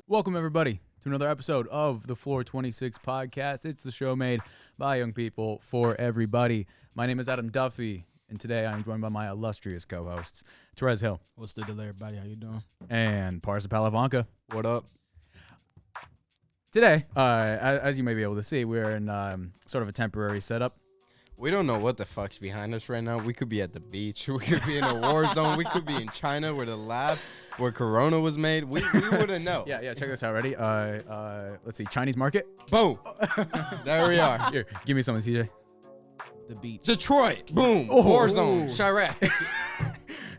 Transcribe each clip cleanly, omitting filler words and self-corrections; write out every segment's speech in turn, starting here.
Welcome, everybody, to another episode of the Floor 26 podcast. It's the show made by young people for everybody. My name is Adam Duffy, and today I'm joined by my illustrious co-hosts, Terez Hill. What's the deal, everybody? How you doing? And Parsa Pahlevankah. What up? Today, as you may be able to see, we're in sort of a temporary setup. We don't know what the fuck's behind us right now. We could be at the beach. We could be in a war zone. We could be in China where the lab where Corona was made. We wouldn't know. Yeah, check this out. Ready? Let's see. Chinese market. Boom. There we are. Here, give me some, CJ. The beach. Detroit. Boom. Oh. War zone. Chirac.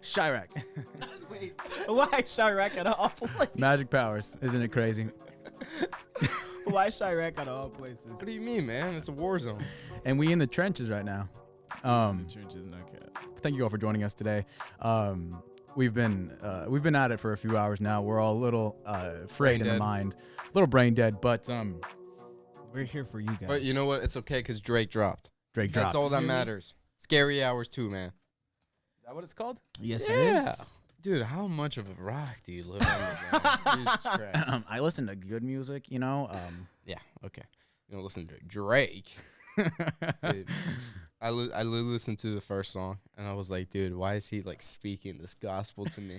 Chirac. Wait, why Chirac at all places? Magic powers. Isn't it crazy? Why Chirac at all places? What do you mean, man? It's a war zone. And we in the trenches right now. The trenches, no cap. Thank you all for joining us today. We've been at it for a few hours now. We're all a little frayed in the mind, a little brain dead, but We're here for you guys. But you know what? It's okay because Drake dropped. Drake dropped. That's all that matters. Scary hours too, man. Is that what it's called? Yes, Yeah. it is. Dude, how much of a rock do you live on? Jesus Christ. I listen to good music, you know. Yeah, okay. You know, listen to Drake. Dude, I listened to the first song, and I was like, dude, why is he, like, speaking this gospel to me?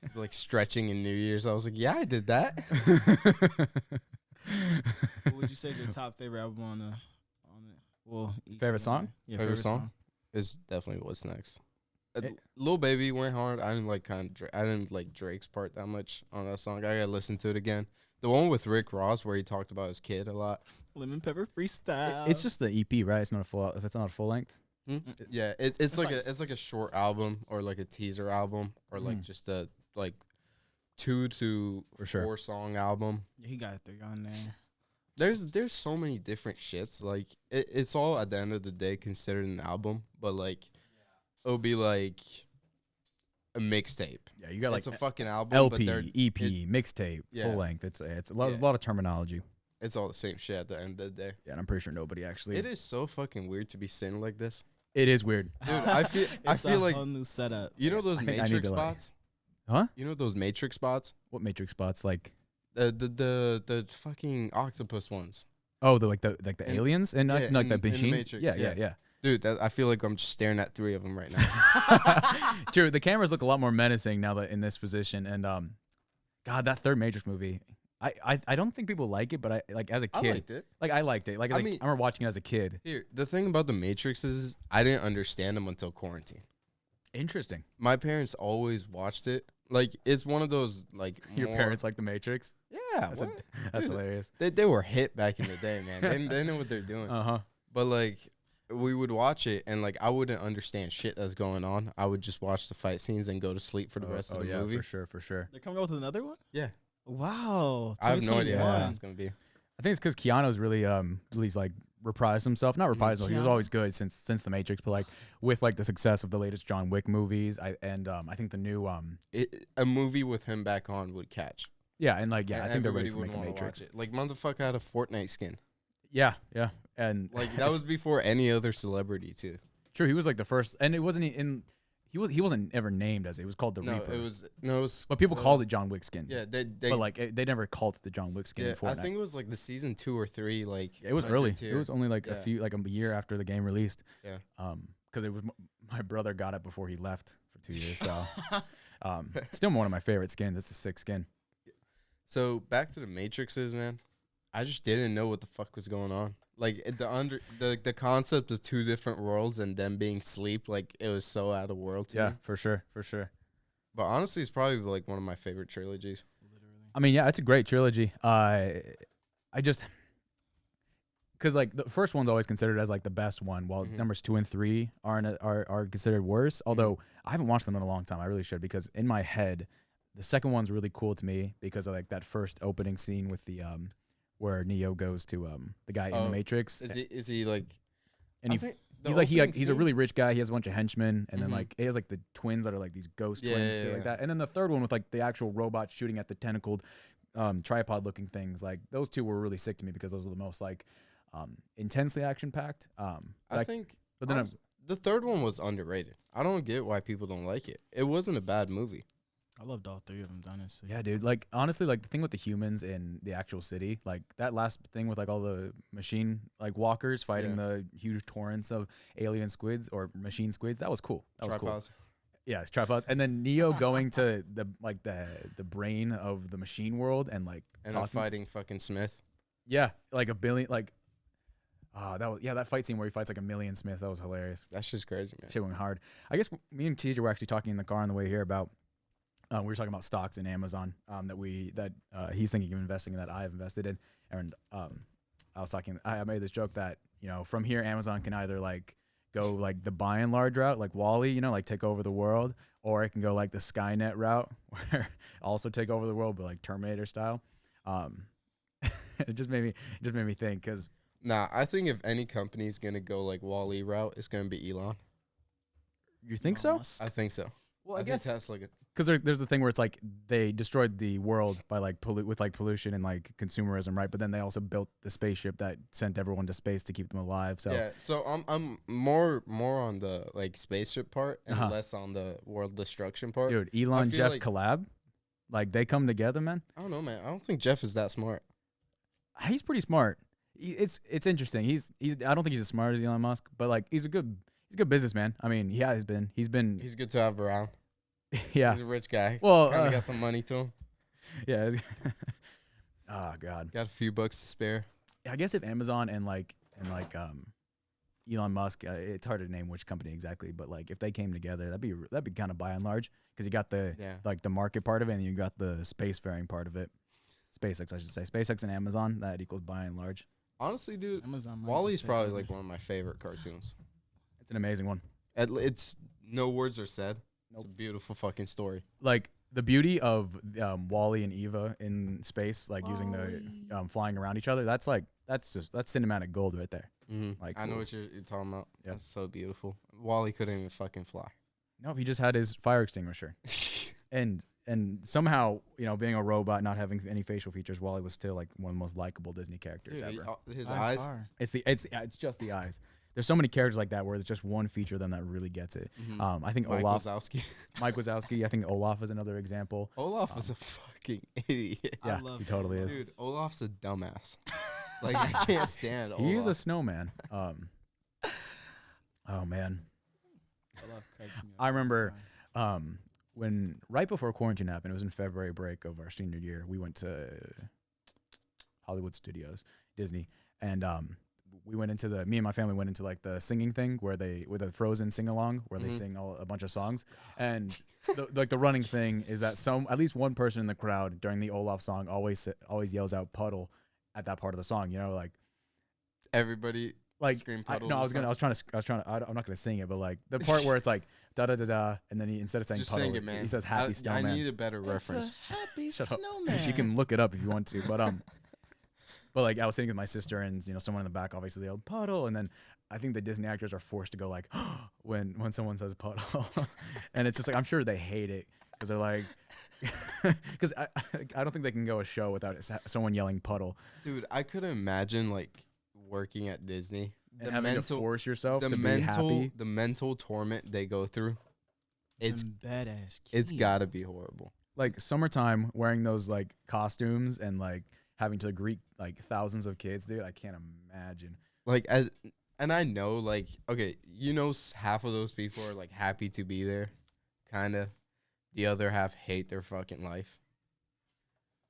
He's, like, stretching in New Year's. I was like, yeah, I did that. What would you say is your top favorite album on the Favorite song? Yeah, Favorite song? Is definitely What's Next. Lil Baby went hard. I didn't like Drake's part that much on that song. I gotta listen to it again. The one with Rick Ross where he talked about his kid a lot. Lemon Pepper Freestyle. It's just the EP, right? It's not a full. If it's not a full length. Yeah, it's like a short album or like a teaser album or like just a like 2 to For sure. 4 song album. Yeah, he got 3 on there. There's so many different shits. Like it's all at the end of the day considered an album, but like it'll be like a mixtape. Yeah, you got like It's a fucking album. LP, but EP, mixtape, Yeah. full length. It's a lot of terminology. it's all the same shit at the end of the day. Yeah, and I'm pretty sure nobody actually. It is so fucking weird to be sitting like this. It is weird. Dude, I feel like whole new setup. you know those I need Matrix to, like- spots? Huh? You know those Matrix spots? What Matrix spots? Like, The fucking octopus ones. oh, the In- aliens and yeah, like the in the machines. Matrix, yeah. yeah. Dude, I feel like I'm just staring at 3 of them right now. True. The cameras look a lot more menacing now that in this position. And God, that third Matrix movie, I don't think people like it, but I like as a I kid, liked it. like I liked it. Like I I mean- remember watching it as a kid. Here, the thing about the Matrix is I didn't understand them until quarantine. Interesting. My parents always watched it. Like it's one of those like Your more- parents like the Matrix. Yeah, That's what? That's Dude, hilarious. They were hit back in the day, man. They know what they're doing. Uh-huh. But like we would watch it and like I wouldn't understand shit that's going on. I would just watch the fight scenes and go to sleep for the rest of the movie. for sure. They're coming out with another one? Yeah. Wow. I have no idea 2021. how it's gonna be. I think it's because Keanu's really like reprised himself. Not reprised himself. He was Keanu. always good since the Matrix, but like with like the success of the latest John Wick movies, I think the new A movie with him back on would catch. and like And I think they're ready everybody for would making wanna Matrix. watch it. Like motherfucker had a Fortnite skin. Yeah, and Like that was before any other celebrity too. true. He was like the first, and it wasn't in. He wasn't ever named as it. It was called the No, Reaper. it was. But people called it John Wick skin. Yeah, they but like they never called it the John Wick skin yeah. before. I think it was like the season 2 or 3. Like it was early. It was only like Yeah. a year after the game released. Yeah. Because it was my brother got it before he left for 2 years. So, still one of my favorite skins. It's a sick skin. So back to the Matrixes, man. I just didn't know what the fuck was going on. Like the concept of 2 different worlds and them being sleep, like it was so out of world to me. For sure. But honestly, it's probably like one of my favorite trilogies. I mean, yeah, it's a great trilogy. I just because like the first one's always considered as like the best one, while numbers 2 and 3 are considered worse. Although I haven't watched them in a long time. I really should, because in my head, the second one's really cool to me because of like that first opening scene with the where Neo goes to the guy in the Matrix. Is he like? And I he think he's the like opening he's a scene- really rich guy. He has a bunch of henchmen, and then Mhm. like he has like the twins that are like these ghost Yeah, twins, yeah, shit like yeah. that. And then the third one with like the actual robot shooting at the tentacled tripod looking things. Like those two were really sick to me because those are the most like intensely action packed. I think. but then honestly, the third one was underrated. I don't get why people don't like it. It wasn't a bad movie. I loved all three of them, honestly. Yeah, dude. Like honestly, like the thing with the humans in the actual city, like that last thing with like all the machine like walkers fighting the huge torrents of alien squids or machine squids, that was cool. That was cool. Yeah, it's tripods. And then Neo going to the brain of the machine world and like fighting fucking Smith. Yeah, like a billion like that fight scene where he fights like a million Smiths, that was hilarious. That's just crazy, man. Shit went hard. I guess me and TJ were actually talking in the car on the way here about we were talking about stocks in Amazon that he's thinking of investing in that I have invested in, and I made this joke that from here Amazon can either like go like the buy and large route like Wall-E, like take over the world, or it can go like the Skynet route where also take over the world but like Terminator style. It just made me think because I think if any company's gonna go like Wall-E route, it's gonna be Elon. You think so? I think so. Well, I guess Tesla. Because there's the thing where it's like they destroyed the world by like pollution and like consumerism, right? But then they also built the spaceship that sent everyone to space to keep them alive. So yeah, so I'm more on the like spaceship part and less on the world destruction part. Dude, Elon Jeff collab, like they come together, man. I don't know, man. I don't think Jeff is that smart. He's pretty smart. It's interesting. He's I don't think he's as smart as Elon Musk, but like he's a good businessman. I mean, he's good to have around. Yeah, he's a rich guy. Well, kind of got some money to him. Yeah. Oh God, got a few bucks to spare. I guess if Amazon and Elon Musk, it's hard to name which company exactly, but like if they came together, that'd be kind of by and large because you got the like the market part of it and you got the spacefaring part of it. SpaceX, I should say. SpaceX and Amazon, that equals by and large. Honestly, dude, Wall-E's probably like one of my favorite cartoons. It's an amazing one. It's no words are said. It's a beautiful fucking story. Like the beauty of Wall-E and Eva in space, like using the flying around each other. That's cinematic gold right there. Mm-hmm. Like I know what you're talking about. Yeah. That's so beautiful. Wall-E couldn't even fucking fly. No, he just had his fire extinguisher, and somehow being a robot, not having any facial features, Wall-E was still like one of the most likable Disney characters ever. His eyes. It's just the eyes. There's so many characters like that where it's just one feature of them that really gets it. Mm-hmm. I think Mike Wazowski. Mike Wazowski. I think Olaf is another example. Olaf was a fucking idiot. Yeah, he totally is. Dude, Olaf's a dumbass. Like I can't stand Olaf. He is a snowman. Oh man. I remember when right before quarantine happened, it was in February break of our senior year. We went to Hollywood Studios, Disney, and me and my family went into like the singing thing with a Frozen sing along where they sing a bunch of songs. And the running thing is that at least one person in the crowd during the Olaf song always yells out puddle at that part of the song, like everybody like scream puddle. I'm not gonna sing it, but like the part where it's like da da da da, and then he instead of saying just puddle, sing it, man. He says happy snowman. I need a better reference. Happy snowman. You can look it up if you want to, but like I was sitting with my sister and someone in the back obviously yelled puddle, and then I think the Disney actors are forced to go like when someone says puddle, and it's just like I'm sure they hate it because they're like because I don't think they can go a show without someone yelling puddle. Dude, I could imagine like working at Disney and having to force yourself to be happy. The mental torment they go through. It's badass. It's gotta be horrible. Like summertime wearing those like costumes and like having to greet like thousands of kids, dude. I can't imagine. Like, and I know, like, okay, half of those people are like happy to be there, kind of. The other half hate their fucking life.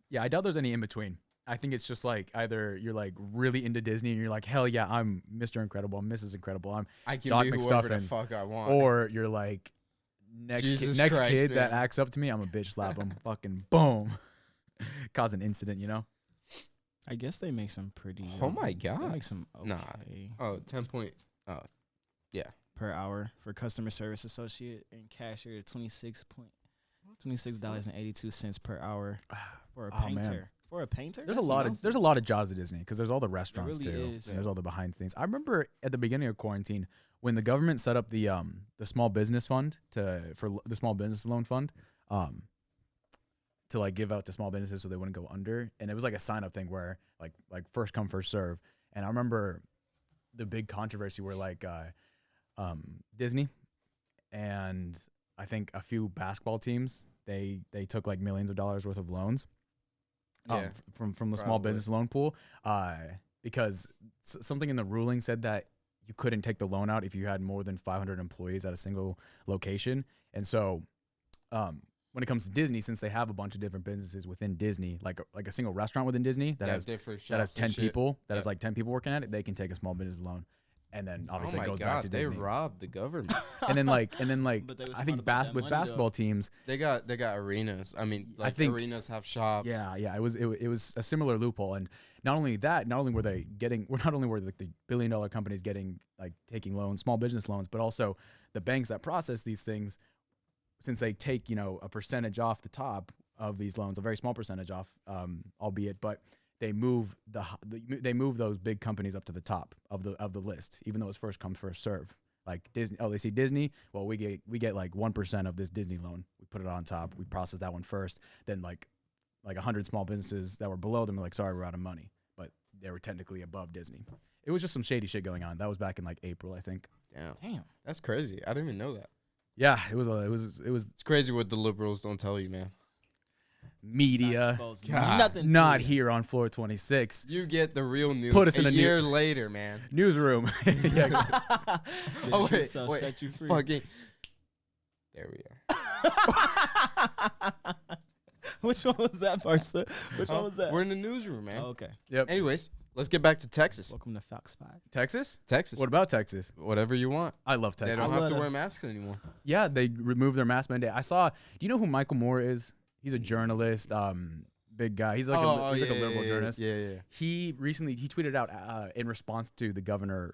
Yeah, I doubt there's any in between. I think it's just like either you're like really into Disney and you're like, hell yeah, I'm Mr. Incredible, I'm Mrs. Incredible, I can Doc be whoever the fuck I want. Or you're like, next kid that acts up to me, I'm a bitch slap him, fucking boom, cause an incident, I guess they make some pretty. Oh my god! They make some okay. Nah. Oh, 10 point. Oh, yeah. Per hour for customer service associate and cashier, $26.82 per hour for a painter. Man. For a painter, there's a lot of jobs at Disney because there's all the restaurants too. And there's all the behind things. I remember at the beginning of quarantine when the government set up the small business fund for the small business loan fund. To like give out to small businesses so they wouldn't go under, and it was like a sign up thing where like first come first serve. And I remember the big controversy where like Disney and I think a few basketball teams they took like millions of dollars worth of loans Yeah, from the small probably. business loan pool, because something in the ruling said that you couldn't take the loan out if you had more than 500 employees at a single location. And so when it comes to Disney, since they have a bunch of different businesses within Disney, like a single restaurant within Disney that has different that has shops and 10 shit. people, that Yep. has like 10 people working at it, they can take a small business loan. And then obviously oh it my goes God, back to Disney. they robbed the government. And then like But they was I smart think about that with money, though. basketball teams, They got arenas. I mean, like think- arenas have shops. yeah, it was a similar loophole. And not only were they getting, not only were like the billion-dollar companies getting like taking loans, small business loans, but also the banks that process these things, since they take a percentage off the top of these loans, a very small percentage off, albeit, but they move they move those big companies up to the top of the list, even though it's first come first serve. Like Disney, they see Disney. Well, we get like 1% of this Disney loan. We put it on top. We process that one first. Then like 100 small businesses that were below them are like, sorry, we're out of money, but they were technically above Disney. It was just some shady shit going on. That was back in like April, I think. Damn. That's crazy. I didn't even know that. Yeah, it was It's crazy what the liberals don't tell you, man. media. God. Nothing. Not here on floor 26. You get the real news Put us in a a year later, man. Newsroom. Yeah, Oh, wait, set you free. Fucking. There we are. Which one was that, Parsa? Which one was that? We're in the newsroom, man. Oh, okay. yep. Anyways, let's get back to Texas. Welcome to Fox 5. Texas? Texas. What about Texas? Whatever you want. I love They Texas. don't have to Love wear masks anymore. Yeah, they removed their mask mandate. I saw. Do you know who Michael Moore is? He's a journalist, big guy. He's like a liberal journalist. Yeah. He recently tweeted out in response to the governor's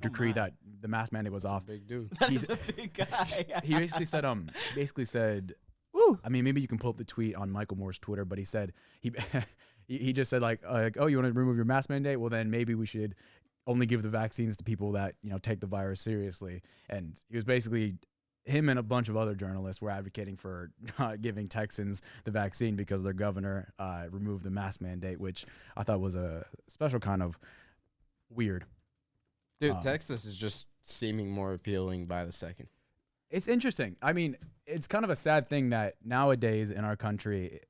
decree that the mask mandate was off. Big dude. That He's- is a big guy. He basically said Woo. I mean, maybe you can pull up the tweet on Michael Moore's Twitter, but he said he just said like oh, you want to remove your mask mandate? Well, then maybe we should only give the vaccines to people that take the virus seriously. And he was basically, him and a bunch of other journalists were advocating for not giving Texans the vaccine because their governor removed the mask mandate, which I thought was a special kind of weird. Dude, Texas is just seeming more appealing by the second. It's interesting. I mean, it's kind of a sad thing that nowadays in our country,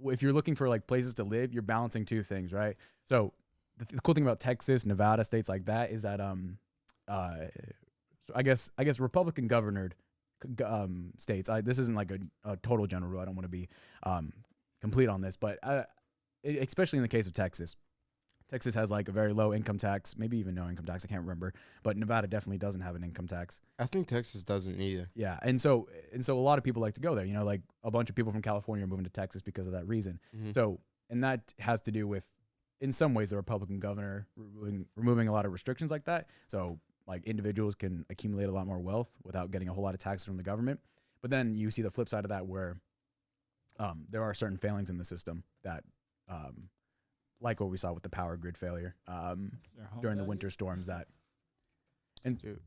if you're looking for like places to live, you're balancing two things, right? So the cool thing about Texas, Nevada, states like that is that so I guess Republican governored states. This isn't like a total general rule. I don't want to be complete on this, but especially in the case of Texas. Texas has like a very low income tax, maybe even no income tax. I can't remember, but Nevada definitely doesn't have an income tax. I think Texas doesn't either. Yeah, and so a lot of people like to go there. Like a bunch of people from California are moving to Texas because of that reason. Mm-hmm. So, and that has to do with, in some ways, the Republican governor removing a lot of restrictions like that. So, like individuals can accumulate a lot more wealth without getting a whole lot of taxes from the government. But then you see the flip side of that, where there are certain failings in the system that. Like what we saw with the power grid failure during the winter storms. Dude,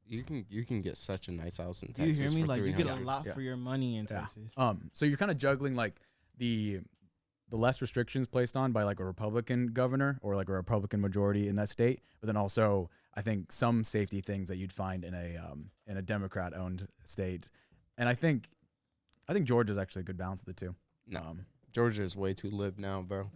you can get such a nice house in Do you Texas. hear me? For Like you get a $300. lot Yeah. for your money in Yeah. Texas. So you're kind of juggling like the less restrictions placed on by like a Republican governor or like a Republican majority in that state, but then also I think some safety things that you'd find in a Democrat-owned state, and I think Georgia's actually a good balance of the two. No, Georgia is way too lib now, bro.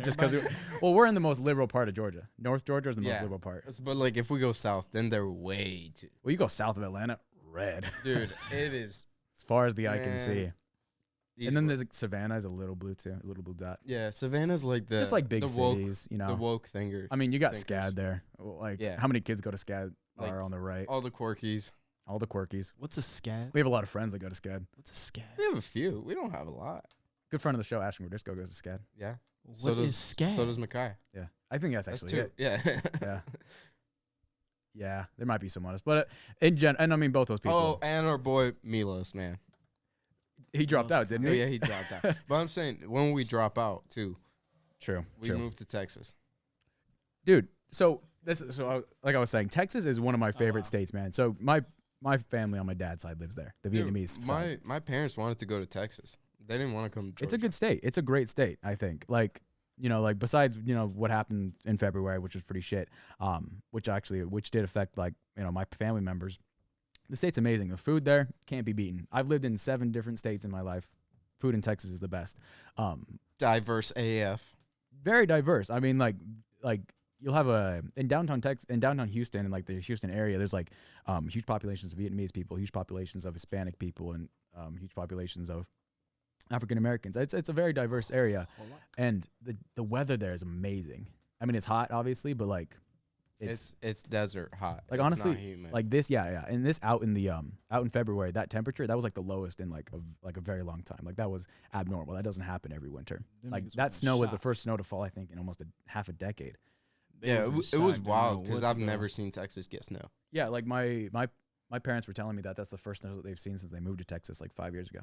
Just because we're in the most liberal part of Georgia. North Georgia is the most Yeah. liberal part. But like, if we go south, then they're way too. Well, you go south of Atlanta, red. Dude, it is. As far as the eye can Man. see. And then there's like, Savannah is a little blue too, a little blue dot. yeah, Savannah's like the Just like big the woke, cities, the woke thinger. I mean, you got thinkers. SCAD there. Like, Yeah. how many kids go to SCAD Like, are on the right? all the quirkies. All the quirkies. What's a scad? We have a lot of friends that go to SCAD. What's a scad? We have a few. We don't have a lot. Good friend of the show, Ashton Gordisco, goes to SCAD. Yeah. What is scad? So does Mackay. Yeah. I think that's That's actually two. it. Yeah. Yeah. Yeah, there might be some others. But and I mean, both those people. Oh, and our boy Milos, man. He dropped out, didn't Yeah, he? yeah, he dropped out. But I'm saying, when we drop out too, True. we true. move to Texas. Dude, like I was saying, Texas is one of my favorite states, man. So my family on my dad's side lives there, the Dude, Vietnamese side. my parents wanted to go to Texas. They didn't want to come to Georgia. It's a good state. It's a great state, I think. Like, like besides, what happened in February, which was pretty shit, which did affect like, my family members. The state's amazing. The food there can't be beaten. I've lived in 7 different states in my life. Food in Texas is the best. Diverse AF. Very diverse. I mean, like you'll have in downtown Houston and like the Houston area, there's like huge populations of Vietnamese people, huge populations of Hispanic people, and huge populations of African Americans. It's a very diverse area, and the weather there is amazing. I mean, it's hot, obviously, but like It's desert hot. like It's honestly, not humid. like this, yeah. And this out in February, that temperature, that was like the lowest in like a very long time. Like that was abnormal. That doesn't happen every winter. Like that snow was the first snow to fall, I think, in almost half a decade. Yeah, it was wild because I've never seen Texas get snow. Yeah, like my parents were telling me that's the first snow that they've seen since they moved to Texas like 5 years ago.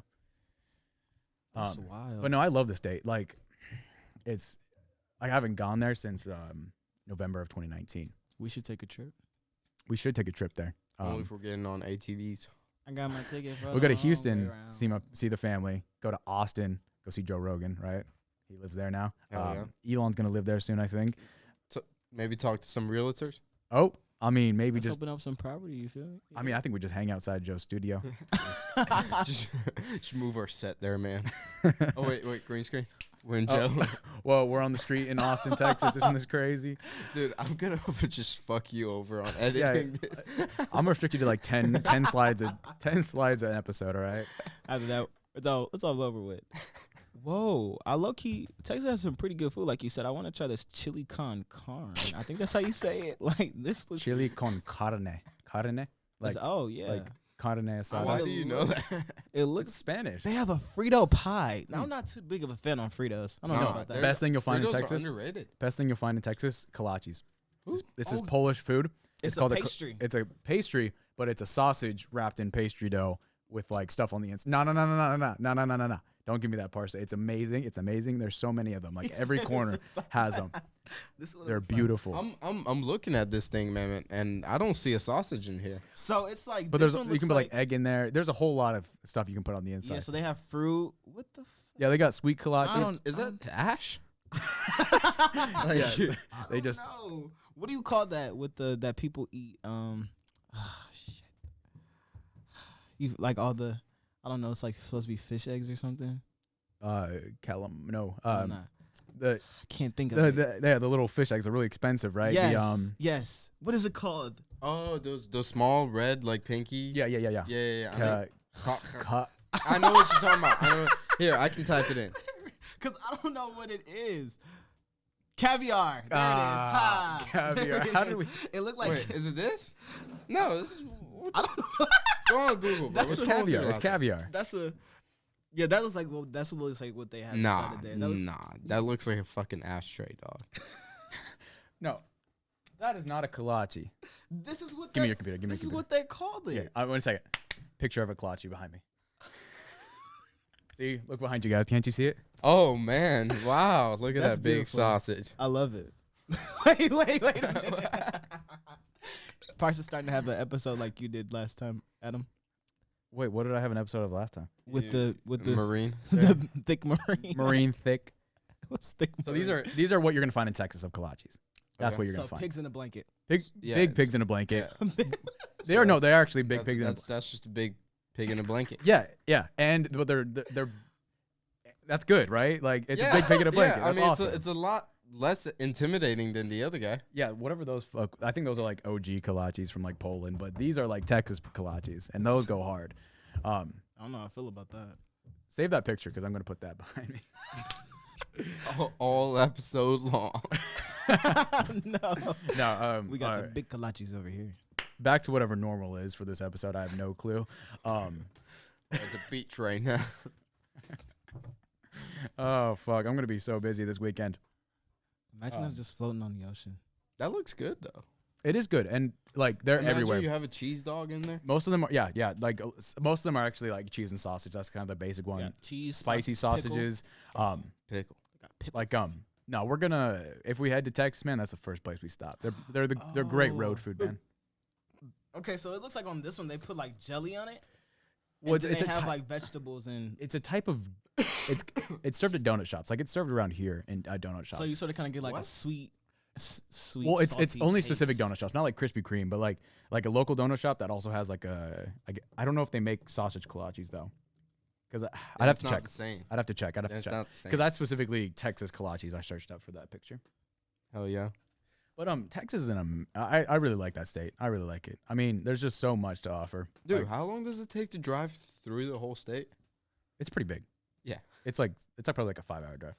That's wild. But no, I love the state. Like, I haven't gone there since November of 2019. We should take a trip. We should take a trip there. Only if we're getting on ATVs. I got my ticket. We'll go to Houston, see the family. Go to Austin, go see Joe Rogan. Right, he lives there now. Elon's gonna live there soon, I think. Maybe talk to some realtors. Oh, I mean, maybe Let's just open up some property. You feel me? I mean, I think we just hang outside Joe's studio. just move our set there, man. Oh wait, green screen. We're in Joe. Well, we're on the street in Austin, Texas. Isn't this crazy? Dude, I'm gonna just fuck you over on editing this. I'm gonna restrict you to like 10 slides an episode. All right. After that, it's all over with. Whoa, I low key Texas has some pretty good food, like you said. I want to try this chili con carne. I think that's how you say it. Like this looks chili con carne. Like like carne asada. Why do you know that? It looks Spanish. They have a Frito pie. Now I'm not too big of a fan on Fritos. I don't know about that. Best thing you'll find in Fritos are Texas. underrated. Best thing you'll find in Texas, kolaches. This is Polish food. It's called a pastry. It's a pastry, but it's a sausage wrapped in pastry dough with like stuff on the inside. No. Don't give me that Parsa. It's amazing. It's amazing. There's so many of them. Like every corner has them. They're beautiful. I'm looking at this thing, man, and I don't see a sausage in here. So it's like, but you can put like egg in there. There's a whole lot of stuff you can put on the inside. Yeah. So they have fruit. What the? Yeah, they got sweet kolaches. Is that ash? Yeah, they just. No. What do you call that with that people eat? Shit. You like all the. I don't know. It's like supposed to be fish eggs or something. I can't think of it. The little fish eggs are really expensive, right? Yes. Yes. What is it called? Oh, those small red like pinky. Yeah. Yeah. I know what you're talking about. Here, I can type it in. Because I don't know what it is. Caviar. There it is. Ha. Caviar. How did we? It looked like. Wait, is it this? No, this is. I don't know. Go on Google, bro. It's caviar. It's caviar. That's a. Yeah, that looks like. Well, that's what looks like what they have. Nah, inside of there. that looks like a fucking ashtray, dog. No, that is not a kolache. This is what. Give me your computer. This is what they called it. Yeah, 1 second. Picture of a kolache behind me. See, look behind you guys. Can't you see it? Oh man! Wow! Look at That's that big beautiful. sausage. I love it. wait a minute. Parsa's starting to have an episode like you did last time, Adam. Wait, what did I have an episode of last time? With the marine, the thick marine. Marine thick. What's thick? So these are what you're gonna find in Texas of kolaches. That's what you're gonna find. Pigs in a blanket. Pigs, Yeah, big pigs in a blanket. Yeah. They're actually big pigs. That's just a big pig in a blanket. Yeah, and but they're that's good, right? Like it's a big pig in a blanket. Yeah, That's awesome. it's a lot less intimidating than the other guy. Yeah, whatever those. I think those are like OG kolaches from like Poland, but these are like Texas kolaches, and those go hard. I don't know how I feel about that. Save that picture because I'm gonna put that behind me. all episode long. No. We got the right. big kolaches over here. Back to whatever normal is for this episode. I have no clue. At the beach right now. Oh fuck! I'm gonna be so busy this weekend. Imagine us just floating on the ocean. That looks good though. It is good, and like they're Imagine everywhere. you have a cheese dog in there. Most of them are, yeah. Like most of them are actually like cheese and sausage. That's kind of the basic one. Yeah, cheese, spicy sausages. Pickle. Like No, we're gonna if we head to Texas, man. That's the first place we stop. They're great road food, man. Okay, so it looks like on this one they put like jelly on it. Well, it's a have like vegetables and. It's a type of. It's served at donut shops. Like it's served around here in donut shops. So you sort of kind of get like a sweet. sweet. Well, it's salty only taste. specific donut shops, not like Krispy Kreme, but like a local donut shop that also has like I don't know if they make sausage kolaches though, because I'd have to check. The same. I'd have to check. It's not the same. Because that's specifically Texas kolaches. I searched up for that picture. Hell yeah. But Texas is I really like that state. I really like it. I mean, there's just so much to offer. Dude, Like, how long does it take to drive through the whole state? it's pretty big. Yeah. It's probably like a 5-hour drive.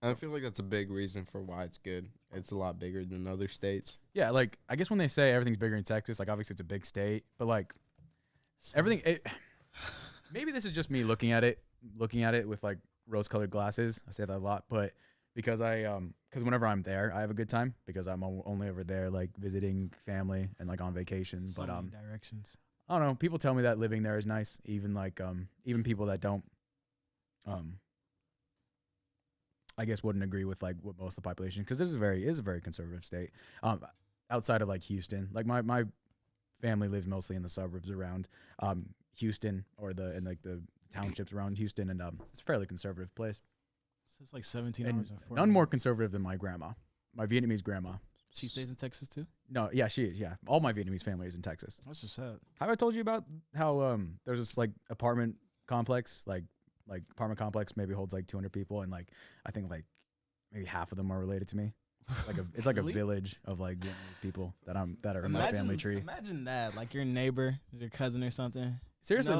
I feel like that's a big reason for why it's good. It's a lot bigger than other states. Yeah, like I guess when they say everything's bigger in Texas, like obviously it's a big state, but like everything. Maybe this is just me looking at it with like rose-colored glasses. I say that a lot, but because because whenever I'm there, I have a good time because I'm only over there like visiting family and like on vacation. So But many directions. I don't know. People tell me that living there is nice, even like even people that don't I guess wouldn't agree with like what most of the population, because this is a very conservative state. Outside of like Houston, like my family lives mostly in the suburbs around Houston or the townships around Houston, and it's a fairly conservative place. So it's like 17 And hours and 40 none more minutes. conservative than my grandma, my Vietnamese grandma. She stays in Texas too? No, yeah, she is. Yeah, all my Vietnamese family is in Texas. That's just sad. Have I told you about how there's this like apartment complex, like apartment complex maybe holds like 200 people, and like I think like maybe half of them are related to me. It's like Really? a village of like Vietnamese people that are in my family tree. Imagine that, like your neighbor, your cousin or something. Seriously, No,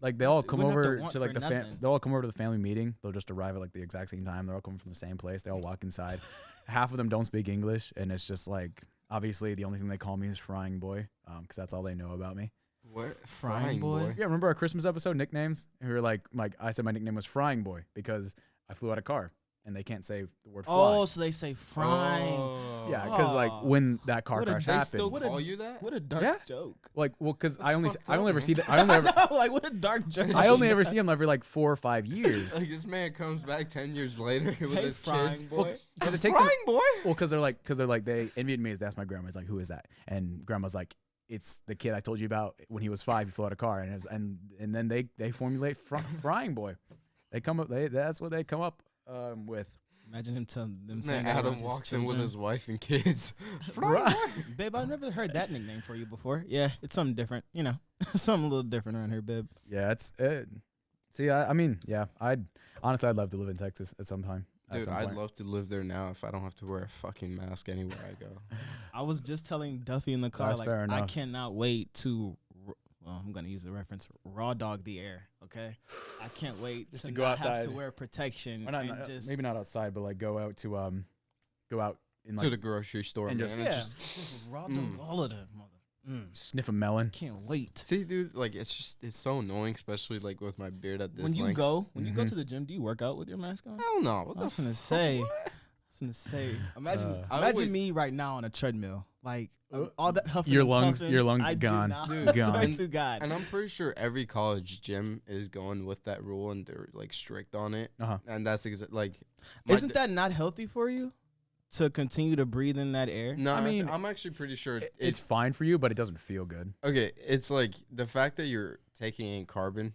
like they all come wouldn't have to over want to like for nothing. they'll all come over to the family meeting. They'll just arrive at like the exact same time. They're all coming from the same place. They all walk inside. Half of them don't speak English, and it's just like obviously the only thing they call me is Frying Boy, because that's all they know about me. What? Frying boy? Yeah, remember our Christmas episode nicknames? And we were like I said my nickname was Frying Boy because I flew out a car, and they can't say the word fly. Oh, so they say frying. Oh. Yeah, because like when that car What a crash they happened, Still What a- call you that? What a dark Yeah. joke. like because I only fuck, bro? ever see that I only ever No, like what a dark joke. I only ever see him every like 4 or 5 years. Like this man comes back 10 years later with Hey, his frying kids. boy. Because it takes Frying boy. well, because they're like they in Vietnamese. They asked my grandma, it's like, who is that? And grandma's like, it's the kid I told you about when he was 5. He flew out a car, and then they formulate Frying Boy. They come up. That's what they come up with. Imagine him telling them This saying man that Adam around his walks in with children. his wife and kids. Right. Babe, I've never heard that nickname for you before. Yeah, it's something different. You know, something a little different around here, babe. Yeah, it's it. See, I mean, yeah, I'd love to live in Texas at some time. at Dude, some I'd point. love to live there now if I don't have to wear a fucking mask anywhere I go. I was just telling Duffy in the car, That's like, fair I enough. cannot wait to, well, I'm going to use the reference, raw dog the air, okay? I can't wait Just to to go not have outside. to wear protection Or not, and just, maybe not outside, but like go out in To like the grocery store, and man. just- yeah, It's just raw dog all of them, mother. sniff a melon. Can't wait. See, dude, like it's so annoying, especially like with my beard at this When you length. go Mhm. to the gym, do you work out with your mask on? Hell no. What I the was gonna fuck? say. What? Imagine I imagine always- me right now on a treadmill, like all that huffing Your and lungs- puffing, your lungs I do gone. not- Dude, I swear gone. to God. And I'm pretty sure every college gym is going with that rule, and they're like strict on it. Uh-huh. And that's like. my Isn't that not healthy for you to continue to breathe in that air? No, I mean, I'm actually pretty sure It's fine for you, but it doesn't feel good. okay. It's like the fact that you're taking in carbon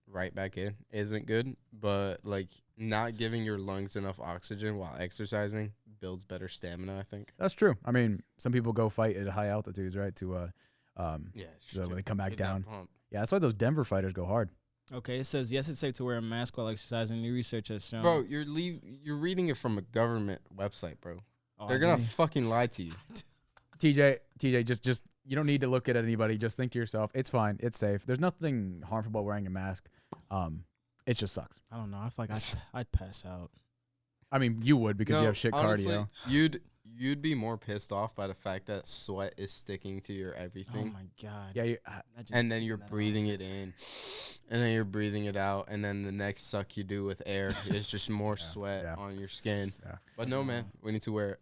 right back in isn't good, but like not giving your lungs enough oxygen while exercising builds better stamina, I think. That's true. I mean, some people go fight at high altitudes, right? To Yeah. so when they come back Get that down. pump. Yeah, that's why those Denver fighters go hard. Okay, it says yes, it's safe to wear a mask while exercising. New research has shown. Bro, you're reading it from a government website, bro. Oh, They're I gonna didn't- fucking lie to you. TJ, just you don't need to look at anybody. Just think to yourself, it's fine, it's safe. There's nothing harmful about wearing a mask. It just sucks. I don't know. I feel like I'd pass out. I mean, you would because No, you have shit honestly, cardio. You'd be more pissed off by the fact that sweat is sticking to your Oh everything. my God. Yeah, Imagine And then taking you're that off. breathing it in, and then you're breathing it out, and then the next suck you do with air is just more sweat yeah. on your skin. Yeah. But no, man, we need to wear it.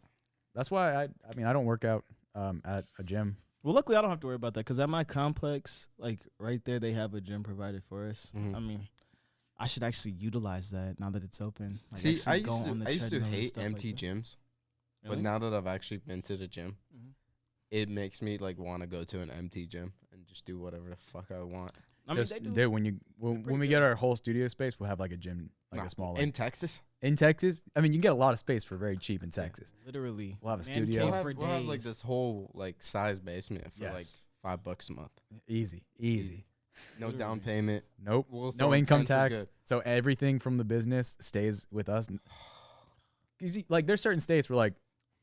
That's why I mean, I don't work out at a gym. Well, luckily I don't have to worry about that because at my complex, like right there, they have a gym provided for us. Mhm. I mean, I should actually utilize that now that it's open. Like, See, actually I go on the used to treadmill and hate stuff like empty that. gyms, Really? but now that I've actually been to the gym, Mhm. it makes me like want to go to an empty gym and just do whatever the fuck I want. I mean, Just, they do. dude, when pretty we get good. our whole studio space, we'll have like a gym, like Nah, a small in Texas. in Texas. I mean, you can get a lot of space for very cheap in Texas. Literally. We'll have a Man studio. cave We'll for have like days. this whole like size basement for like Yes. $5 a month. Easy. No Literally. down payment. Nope. We'll throw No in income 10 for tax. good. So everything from the business stays with us. 'Cause like there's certain states where like,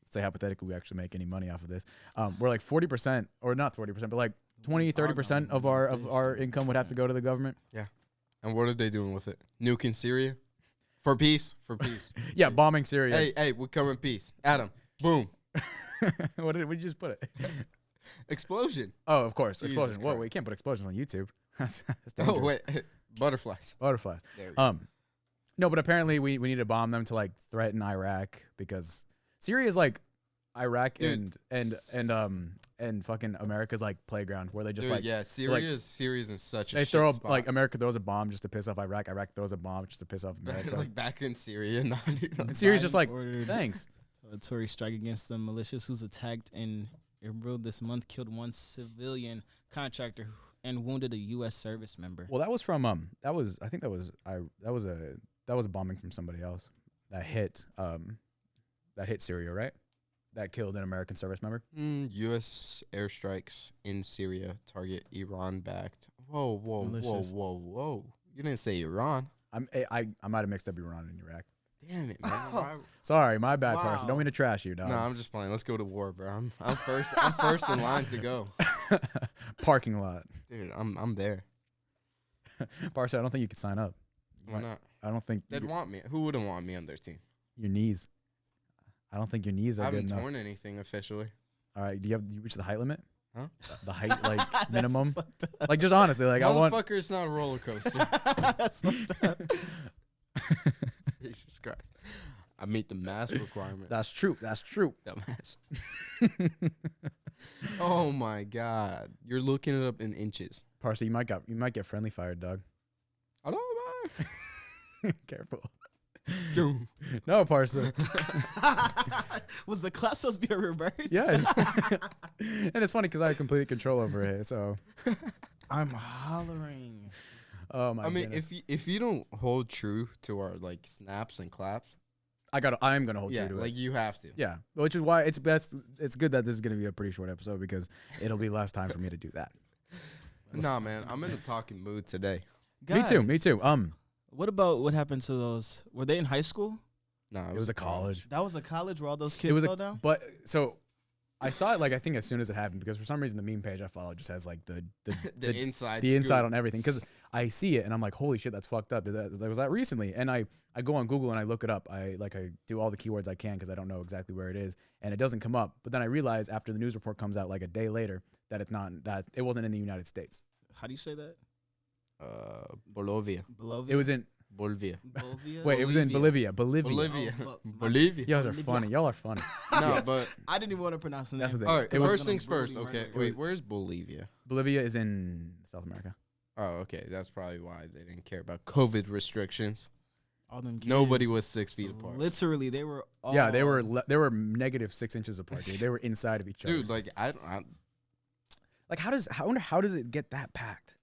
say hypothetically, we actually make any money off of this. We're like 40% or not 40%, but like 20-30% of our income would have to go to the government. And what are they doing with it? Nuking Syria? For peace? For peace. Yeah, bombing Syria. Hey, we come in peace. Adam, boom. What did we just put it? Explosion. Oh, of course, Jesus explosion. Whoa, Christ. we can't put explosions on YouTube. That's Oh, dangerous. wait. Butterflies. Butterflies. There we go. No, but apparently we need to bomb them to like threaten Iraq because Syria is like Iraq Dude. and fucking America's like playground where they just Dude, like yeah, Syria's in such a they shit throw spot. like America throws a bomb just to piss off Iraq. Iraq throws a bomb just to piss off America. like back in Syria. Not even. And Syria's just like, ordered thanks. a Tory strike against the militias who's attacked in Erbil this month, killed one civilian contractor and wounded a U.S. service member. Well, that was from I think that was a bombing from somebody else that hit Syria, right? That killed an American service member. U.S. airstrikes in Syria target Iran-backed. Whoa. Militias. You didn't say Iran. I might have mixed up Iran and Iraq. Damn it, man. Sorry, my bad, Wow. Parsa. Don't mean to trash you, dog. No, I'm just playing. Let's go to war, bro. I'm first. I'm first in line to go, Parking lot. dude. I'm there. Parsa, I don't think you could sign up. Why not? I don't think They'd want me. Who wouldn't want me on their team? your knees. I don't think your knees I are good haven't enough. torn anything officially. All right, do you reach the height limit? Huh? The height like That's minimum? fucked up. Like just honestly, like I want. Motherfucker, it's not a roller coaster. That's fucked up. Jesus Christ. I meet the mass requirement. That's true. Dumbass. Oh my God. You're looking it up in inches. Parsa, you might get friendly fired, dog. I don't know. Careful. Doom. No, Parsa. Was the class supposed to be a reverse? Yes. And it's funny because I have complete control over it. So, I'm hollering. oh my. I mean, goodness. if you don't hold true to our like snaps and claps, I am gonna hold yeah, true to like it. you have to. Yeah, which is why it's best. It's good that this is gonna be a pretty short episode because it'll be less time for me to do that. Nah, man, I'm in a talking mood today. Me too. What about what happened to those? Were they in high school? Nah, It was a college. That was a college where all those It kids was fell down? but so I saw it like I think as soon as it happened because for some reason the meme page I follow just has like the The inside. the inside scoop. on everything because I see it and I'm like, holy shit, that's fucked up. Was that recently? And I go on Google and I look it up. I do all the keywords I can because I don't know exactly where it is and it doesn't come up. But then I realize after the news report comes out like a day later that it wasn't in the United States. How do you say that? Bolivia. Bolivia? It was in Bolivia. Bolivia? wait, it was in Bolivia. Bolivia. Oh, Bolivia. You guys are Bolivia. funny. Y'all are funny. No, Yes. but I didn't even want to pronounce the name. That's the thing. all right. It was First things first. brutally Okay, murder. wait. Where's Bolivia? Bolivia is in South America. Oh, okay. That's probably why they didn't care about COVID restrictions. All them kids, Nobody was 6 feet apart. Literally, they were all... Yeah, they were negative 6 inches apart. Dude. They were inside of each other. Dude, like I Like how does it get that packed?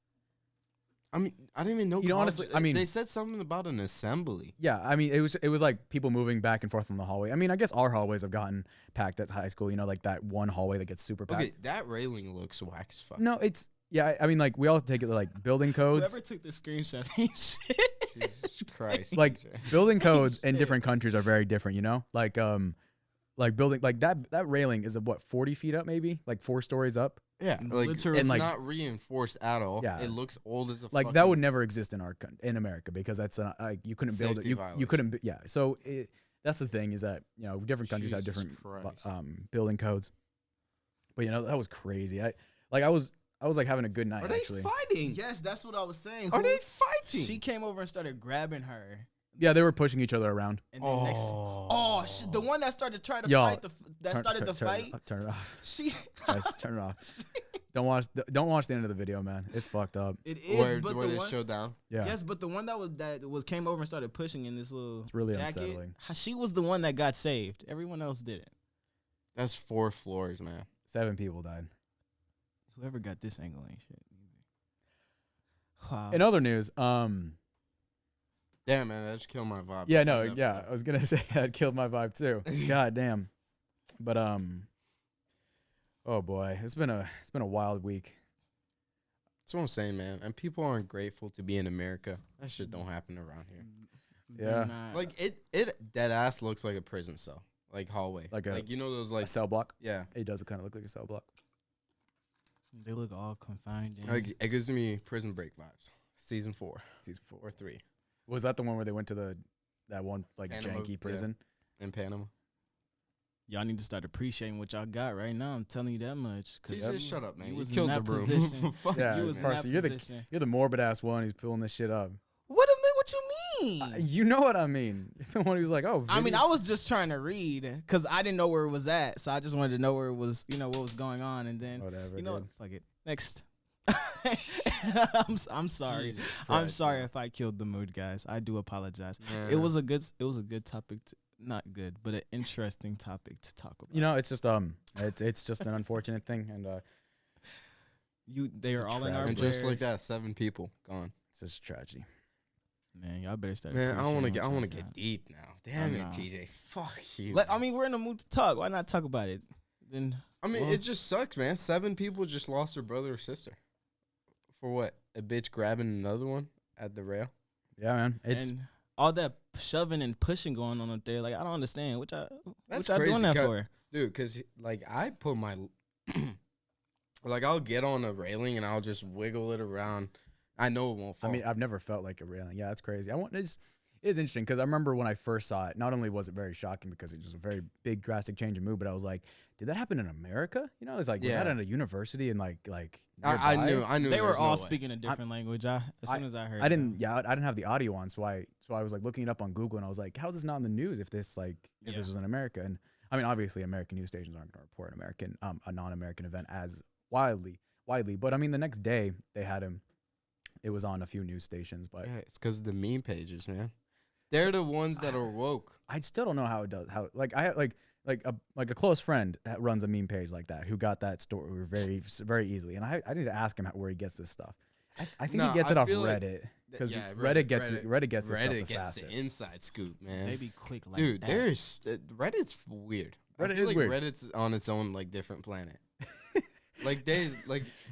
I mean, I didn't even know. You know, honestly, I mean- they said something about an assembly. Yeah, I mean, it was like people moving back and forth from the hallway. I mean, I guess our hallways have gotten packed at high school. You know, like that one hallway that gets super packed. Okay, that railing looks whack as fuck. No, it's I mean, like we all take it like building codes, Whoever took the screenshot ain't shit. Jesus Christ. like building codes in Shit. different countries are very different. You know, like building like that railing is what 40 feet up, maybe like 4 stories up. yeah, like Literally. it's like- not reinforced at all. Yeah. It looks old as a Like fucking, that would never exist in in America because that's like you couldn't build it. Safety You violation. couldn't. Yeah. So that's the thing is that different countries have Jesus different Christ. building codes. But that was crazy. I was like having a good night Are they actually. fighting? Yes, that's what I was saying. Are Who- they fighting? She came over and started grabbing her. Yeah, they were pushing each other around. And then shit, the one that started trying to Y'all, fight, started the fight. Turn it off. She, Guys, turn it off. Don't watch the end of the video, man. It's fucked up. it is, where but where the they one, show down. Yeah. yes, but the one that was came over and started pushing in this little It's really jacket, unsettling. she was the one that got saved. Everyone else didn't. That's 4 floors, man. 7 people died. Whoever got this angle ain't shit. Wow. In other news, Damn, man, that just killed my vibe. Yeah, That's no, the yeah. episode. I was gonna say that killed my vibe too. God damn. But oh boy, it's been a wild week. That's what I'm saying, man. And people aren't grateful to be in America. That shit don't happen around here. Yeah. Like it dead ass looks like a prison cell, like hallway, Like you know those A like cell block. yeah, It does kind of look like a cell block. They look all confined. In. like it gives me Prison Break vibes. Season 4 or 3 Was that the one where they went to that one like Panama, janky prison? in Panama. Y'all need to start appreciating what y'all got right now. I'm telling you that much. TJ, shut up, man. You You was in killed the that room. position. Fuck Yeah, you was in Parsa, that you're position. You're the morbid ass one who's pulling this shit up. What you mean? You know what I mean. You're the one who's like, oh. I mean, video- I was just trying to read because I didn't know where it was at, so I just wanted to know where it was, what was going on, and then Whatever. you know what? dude. Fuck it. Next. I'm sorry. Jesus I'm Christ, sorry man. if I killed the mood, guys. I do apologize. Yeah. It was a good topic. Not good, but an interesting topic to talk about. You know, it's just it's just an unfortunate thing, and They it's are a all in our And prayers. just like that, 7 people gone. it's just a tragedy. Man, y'all better start. Man, I want to appreciating get what y'all get got. deep now. Damn I it, know. TJ. Fuck you. I mean, we're in the mood to talk. Why not talk about it? Then I mean, well- it just sucks, man. 7 people just lost their brother or sister. For what? A bitch grabbing another one at the rail? Yeah, man. It's and all that shoving and pushing going on up there. Like I don't understand. What y'all That's doing crazy, that 'cause- for? Dude, because, like, I put my... like, I'll get on a railing and I'll just wiggle it around. I know it won't fall. I mean, I've never felt like a railing. Yeah, that's crazy. It is interesting because I remember when I first saw it, not only was it very shocking because it was a very big, drastic change in mood, but I was like, did that happen in America? You know, it's like, was that Yeah. at a university and like I nearby? knew They there were was no all way. speaking a different language. As soon as I heard, I didn't have the audio on, so I was like looking it up on Google and I was like, how is this not in the news if this Yeah. was in America? And I mean, obviously American news stations aren't going to report a non-American event as widely, but I mean, the next day they had him. It was on a few news stations, but Yeah, it's because of the meme pages, man. They're the ones that are woke. I still don't know how it does. How I have a close friend that runs a meme page like that who got that story very very easily, and I need to ask him where he gets this stuff. I think No, he gets I it off feel like- Reddit because Yeah, Reddit gets this stuff the gets fastest. the inside scoop, man. they be quick like Dude, that. there's Reddit's weird. I Reddit feel is like weird. Reddit's on its own like different planet.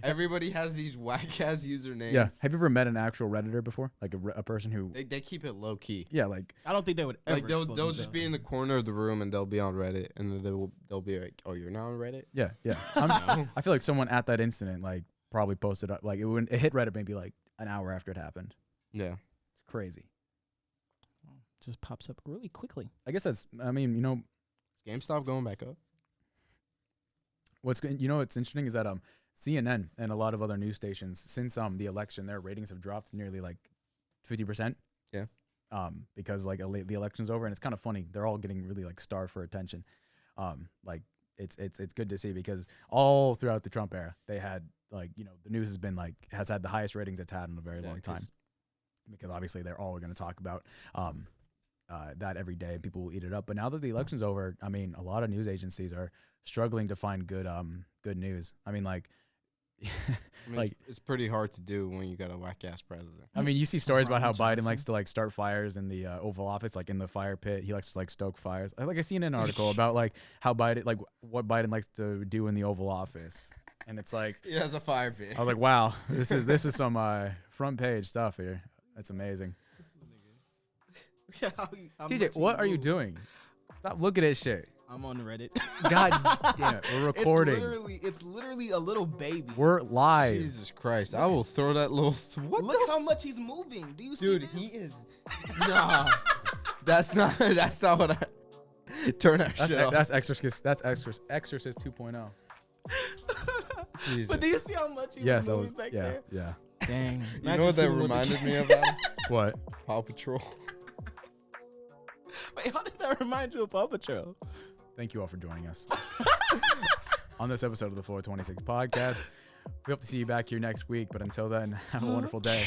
Everybody has these whack ass usernames. Yeah. Have you ever met an actual Redditor before? Like a person who? They keep it low key. Yeah, like I don't think they would ever. Like they'll expose just be in themselves. the corner of the room and they'll be on Reddit and then they'll be like, "Oh, you're not on Reddit?" yeah. I feel like someone at that incident like probably posted up like it hit Reddit maybe like an hour after it happened. Yeah. It's crazy. Just pops up really quickly. I guess that's. I mean, you know, Is GameStop going back up? what's interesting is that CNN and a lot of other news stations since the election their ratings have dropped nearly like 50%. Yeah. Because like the election's over and it's kind of funny they're all getting really like starved for attention. Like it's good to see because all throughout the Trump era they had like the news has had the highest ratings it's had in a very long time because obviously they're all going to talk about that every day and people will eat it up. But now that the election's over, I mean, a lot of news agencies are struggling to find good news. I mean, like, I mean, like it's pretty hard to do when you got a whack ass president. I mean, you see stories about how Ron Biden Johnson. likes to like start fires in the Oval Office, like in the fire pit. He likes to like stoke fires. I seen an article about like how Biden, like what Biden likes to do in the Oval Office, and it's like He has a fire pit. I was like, wow, this is some front page stuff here. That's amazing. TJ, what are you doing? Stop looking at shit. I'm on Reddit. God damn it, we're recording. It's literally a little baby. We're live. Jesus Christ! I will throw that little. What Look how much he's moving. Do you see Dude, this? he is. Nah, that's not what I. Turn that shit off. That's Exorcist 2.0. Jesus. But do you see how much he Yes, was that moving was back yeah, there? yeah. Dang. You know what that reminded me of? Adam? What? Paw Patrol. Wait, how did that remind you of Paw Patrol? Thank you all for joining us on this episode of the 426 podcast. We hope to see you back here next week, but until then, have a wonderful day.